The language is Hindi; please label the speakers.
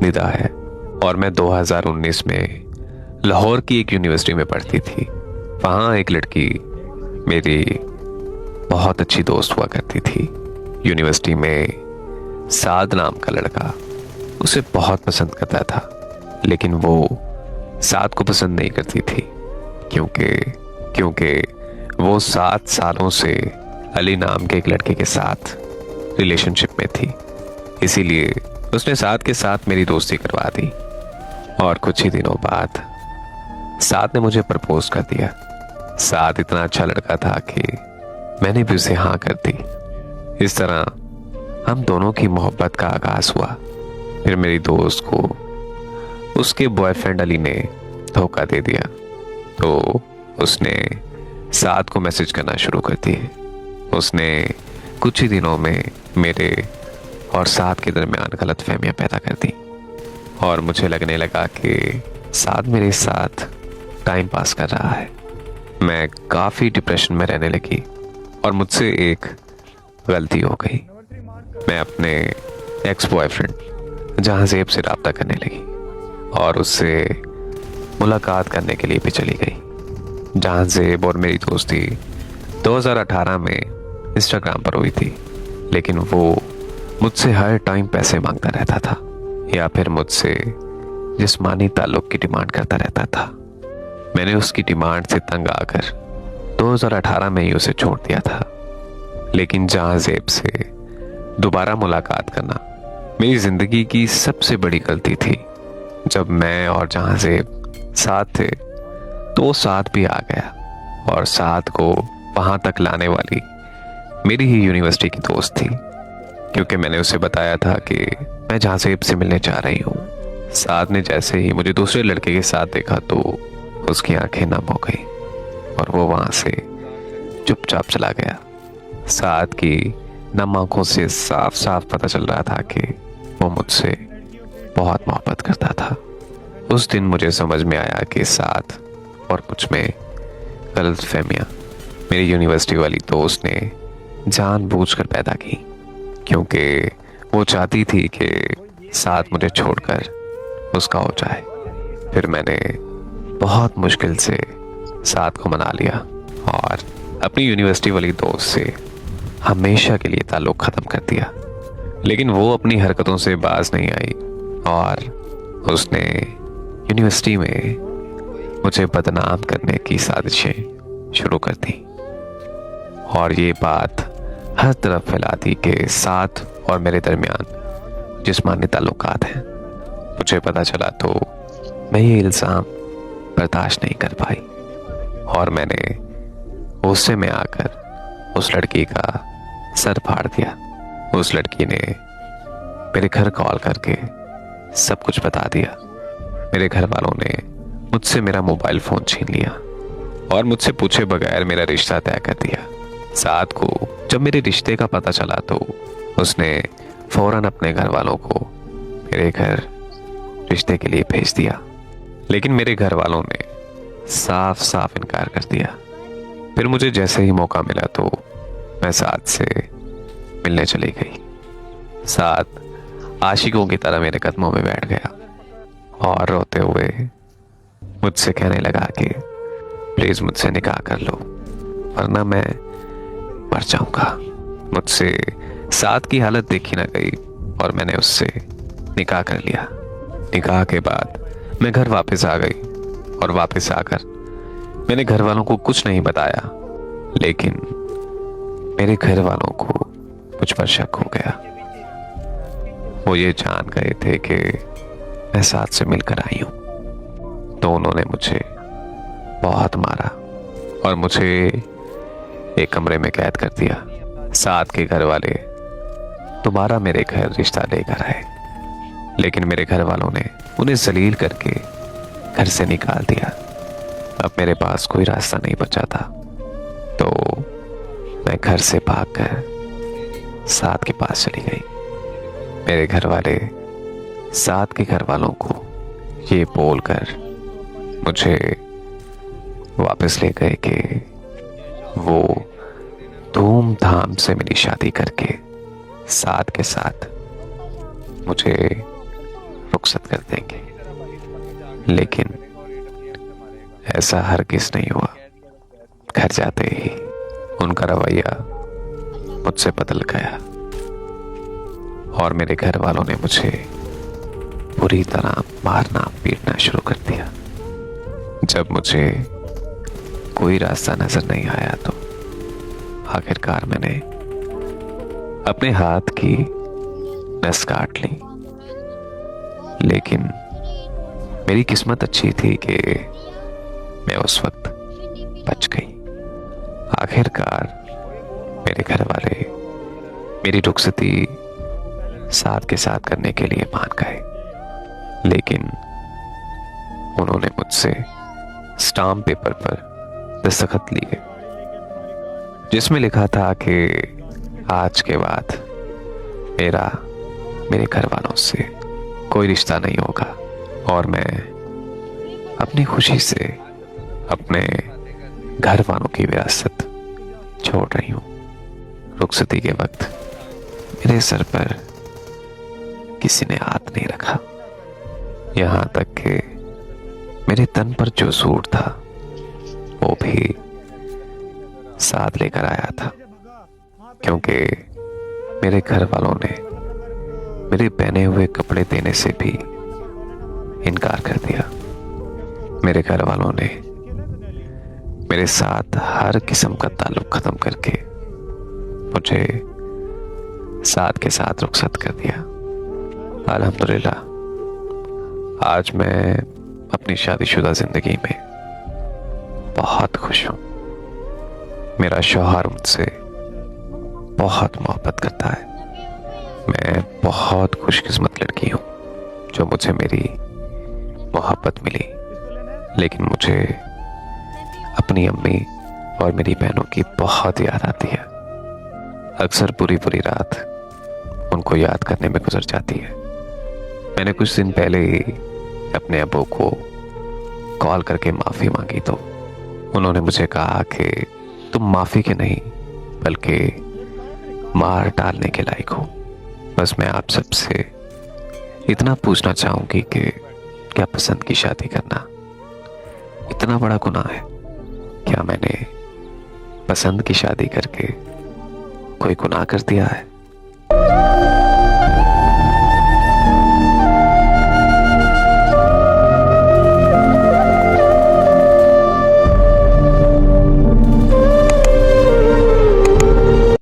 Speaker 1: निदा है और मैं 2019 में लाहौर की एक यूनिवर्सिटी में पढ़ती थी। वहाँ एक लड़की मेरी बहुत अच्छी दोस्त हुआ करती थी। यूनिवर्सिटी में साद नाम का लड़का उसे बहुत पसंद करता था, लेकिन वो साद को पसंद नहीं करती थी क्योंकि वो 7 सालों से अली नाम के एक लड़के के साथ रिलेशनशिप में थी। इसीलिए उसने साद के साथ मेरी दोस्ती करवा दी और कुछ ही दिनों बाद साद ने मुझे प्रपोज कर दिया। साद इतना अच्छा लड़का था कि मैंने भी उसे हाँ कर दी। इस तरह हम दोनों की मोहब्बत का आगाज हुआ। फिर मेरी दोस्त को उसके बॉयफ्रेंड अली ने धोखा दे दिया, तो उसने साद को मैसेज करना शुरू कर दिए। उसने कुछ ही दिनों में मेरे और साद के दरमियान गलतफहमियां पैदा कर दी और मुझे लगने लगा कि साद मेरे साथ टाइम पास कर रहा है। मैं काफ़ी डिप्रेशन में रहने लगी और मुझसे एक गलती हो गई। मैं अपने एक्स बॉयफ्रेंड जहांजेब से रब्ता करने लगी और उससे मुलाकात करने के लिए भी चली गई। जहांजेब और मेरी दोस्ती 2018 में इंस्टाग्राम पर हुई थी, लेकिन वो मुझसे हर टाइम पैसे मांगता रहता था या फिर मुझसे जिस्मानी ताल्लुक की डिमांड करता रहता था। मैंने उसकी डिमांड से तंग आकर 2018 में ही उसे छोड़ दिया था। लेकिन जहांजेब से दोबारा मुलाकात करना मेरी जिंदगी की सबसे बड़ी गलती थी। जब मैं और जहांजेब साथ थे तो वो साथ भी आ गया और साथ को वहां तक लाने वाली मेरी ही यूनिवर्सिटी की दोस्त थी, क्योंकि मैंने उसे बताया था कि मैं जहांजेब से मिलने जा रही हूँ। साथ ने जैसे ही मुझे दूसरे लड़के के साथ देखा तो उसकी आंखें नम हो गई और वो वहां से चुपचाप चला गया। साथ की नम आंखों से साफ साफ पता चल रहा था कि वो मुझसे बहुत मोहब्बत करता था। उस दिन मुझे समझ में आया कि साथ और मुझ में गलतफहमियां मेरी यूनिवर्सिटी वाली दोस्त ने जानबूझकर पैदा की, क्योंकि वो चाहती थी कि साथ मुझे छोड़कर उसका हो जाए। फिर मैंने बहुत मुश्किल से साथ को मना लिया और अपनी यूनिवर्सिटी वाली दोस्त से हमेशा के लिए ताल्लुक ख़त्म कर दिया। लेकिन वो अपनी हरकतों से बाज नहीं आई और उसने यूनिवर्सिटी में मुझे बदनाम करने की साजिशें शुरू कर दी और ये बात हर तरफ फैला दी कि साथ और मेरे दरमियान जिस्मानी ताल्लुकात हैं। मुझे पता चला तो मैं ये इल्ज़ाम बर्दाश्त नहीं कर पाई और मैंने गुस्से में आकर उस लड़की का सर फाड़ दिया। उस लड़की ने मेरे घर कॉल करके सब कुछ बता दिया। मेरे घर वालों ने मुझसे मेरा मोबाइल फ़ोन छीन लिया और मुझसे पूछे बगैर मेरा रिश्ता तय कर दिया। साथ को जब मेरे रिश्ते का पता चला तो उसने फौरन अपने घर वालों को मेरे घर रिश्ते के लिए भेज दिया, लेकिन मेरे घर वालों ने साफ साफ इनकार कर दिया। फिर मुझे जैसे ही मौका मिला तो मैं साथ से मिलने चली गई। साथ आशिकों की तरह मेरे कदमों में बैठ गया और रोते हुए मुझसे कहने लगा कि प्लीज़ मुझसे निकाह कर लो वरना मैं मर जाऊंगा। मुझसे साथ की हालत देखी ना गई और मैंने उससे निकाह कर लिया। निकाह के बाद मैं घर वापस आ गई और वापस आकर मैंने घर वालों को कुछ नहीं बताया, लेकिन मेरे घर वालों को मुझ पर शक हो गया। वो ये जान गए थे कि मैं साथ से मिलकर आई हूं, तो उन्होंने मुझे बहुत मारा और मुझे एक कमरे में कैद कर दिया। साथ के घर वाले दोबारा मेरे घर रिश्ता लेकर आए, लेकिन मेरे घर वालों ने उन्हें जलील करके घर से निकाल दिया। अब मेरे पास कोई रास्ता नहीं बचा था, तो मैं घर से भागकर साथ के पास चली गई। मेरे घर वाले साथ के घर वालों को ये बोलकर मुझे वापस ले गए कि वो धूमधाम से मेरी शादी करके साथ के साथ मुझे रुखसत कर देंगे, लेकिन ऐसा हरगिज नहीं हुआ। घर जाते ही उनका रवैया मुझसे बदल गया और मेरे घर वालों ने मुझे बुरी तरह मारना पीटना शुरू कर दिया। जब मुझे कोई रास्ता नजर नहीं आया तो आखिरकार मैंने अपने हाथ की नस काट ली। लेकिन मेरी किस्मत अच्छी थी कि मैं उस वक्त बच गई। आखिरकार मेरे घर वाले मेरी रुखसती साथ के साथ करने के लिए मान गए, लेकिन उन्होंने मुझसे स्टाम्प पेपर पर दस्तखत लिए जिसमें लिखा था कि आज के बाद मेरा मेरे घर वालों से कोई रिश्ता नहीं होगा और मैं अपनी खुशी से अपने घर वालों की विरासत छोड़ रही हूं। रुखसती के वक्त मेरे सर पर किसी ने हाथ नहीं रखा, यहां तक कि मेरे तन पर जो सूट था वो भी साथ लेकर आया था, क्योंकि मेरे घर वालों ने मेरे पहने हुए कपड़े देने से भी इनकार कर दिया। मेरे घर वालों ने मेरे साथ हर किस्म का ताल्लुक खत्म करके मुझे साथ के साथ रुखसत कर दिया। अल्हम्दुलिल्लाह आज मैं अपनी शादीशुदा जिंदगी में बहुत खुश हूं। मेरा शौहर मुझसे बहुत मोहब्बत करता है। मैं बहुत खुशकिस्मत लड़की हूं जो मुझे मेरी मोहब्बत मिली, लेकिन मुझे अपनी अम्मी और मेरी बहनों की बहुत याद आती है। अक्सर पूरी पूरी रात उनको याद करने में गुजर जाती है। मैंने कुछ दिन पहले ही अपने अब्बू को कॉल करके माफ़ी मांगी तो उन्होंने मुझे कहा कि तुम माफ़ी के नहीं बल्कि मार डालने के लायक हो। बस मैं आप सबसे इतना पूछना चाहूंगी कि क्या पसंद की शादी करना इतना बड़ा गुनाह है? क्या मैंने पसंद की शादी करके कोई गुनाह कर दिया है?